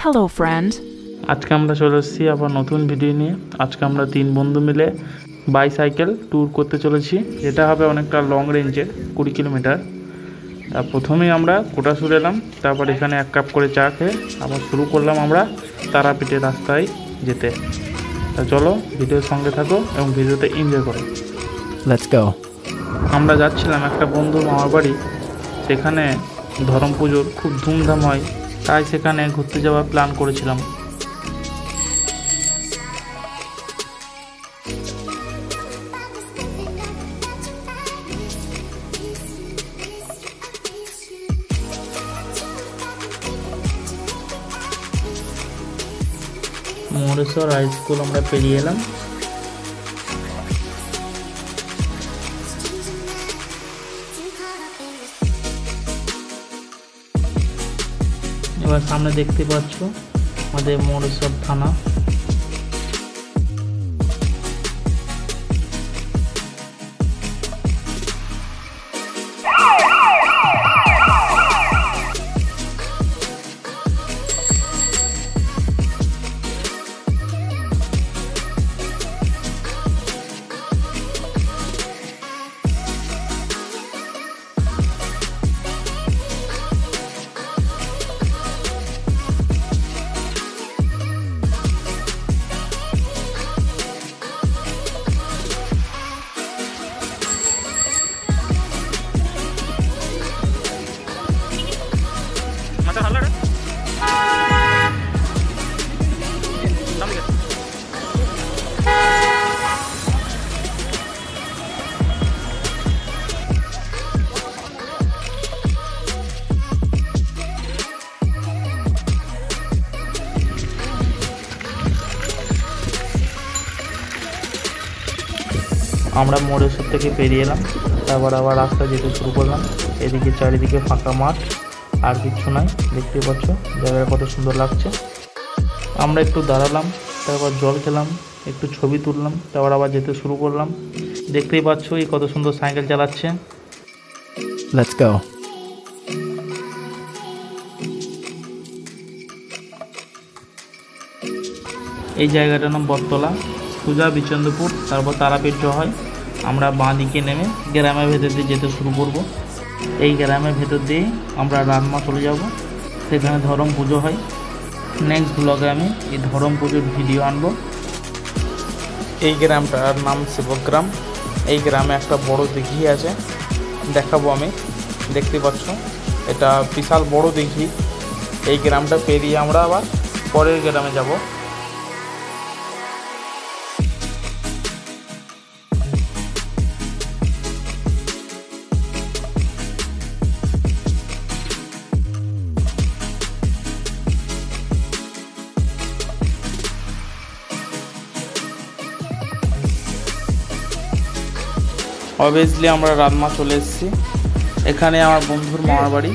Hello, friend. আজকে আমরা চলে এসেছি আবার নতুন ভিডিও নিয়ে। আজকে আমরা 3 বন্ধু মিলে বাইসাইকেল ট্যুর করতে চলেছি। এটা হবে অনেকটা লং রেঞ্জের 20 কিলোমিটার। প্রথমেই আমরা কোটাসুর এলাম, তারপর এখানে 1 কাপ করে চা খেয়ে আবার শুরু করলাম আমরা তারাপীঠের রাস্তায় যেতে। চলো ভিডিওর সঙ্গে থাকো এবং ভিডিওতে এনজয় করো। Let's go. আমরা যাচ্ছিলাম একটা বন্ধুর মামার বাড়ি, সেখানে ধরম পুজোর খুব ধুমধাম হয়, তাই সেখানে ঘুরতে যাওয়ার প্ল্যান করেছিলাম। মরেশ্বর হাই স্কুল আমরা পেরিয়ে এলাম। এবার সামনে দেখতে পাচ্ছ আমাদের মরেশ্বর থানা। আমরা মরেশ্বর থেকে পেরিয়ে এলাম, তারপর আবার রাস্তা যেতে শুরু করলাম। এদিকে চারিদিকে ফাঁকা মাঠ, আর কিচ্ছু নাই। দেখতে পাচ্ছ জায়গাটা কত সুন্দর লাগছে। আমরা একটু দাঁড়ালাম, তারপর জল খেলাম, একটু ছবি তুললাম, তারপর আবার যেতে শুরু করলাম। দেখতেই পাচ্ছ এই কত সুন্দর সাইকেল চালাচ্ছে। Let's go. এই জায়গাটার নাম বটতলা, সোজা বিচন্দ্রপুর, তারপর তারাপীঠ হয়। আমরা বাঁ দিকে নেমে গ্রামের ভেতর দিয়ে যেতে শুরু করব। এই গ্রামের ভেতর দিয়ে আমরা রানমা চলে যাব, সেখানে ধরম পুজো হয়। নেক্সট ব্লগে আমি এই ধরম পুজোর ভিডিও আনবো। এই গ্রামটার নাম শিবগ্রাম। এই গ্রামে একটা বড় দিঘি আছে, দেখাবো আমি। দেখতে পাচ্ছ এটা বিশাল বড় দিঘি। এই গ্রামটা পেরিয়ে আমরা আবার পরের গ্রামে যাব। অবভিয়াসলি আমরা রানমা চলে এসেছি। এখানে আমার বন্ধুর মামার বাড়ি।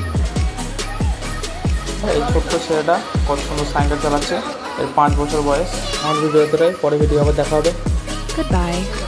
এই ছোট্ট ছেলেটা কত সুন্দর সাইকেল চালাচ্ছে, এর 5 বছর বয়স। আমার ভিডিওতে পরে ভিডিও আবার দেখা হবে। Goodbye.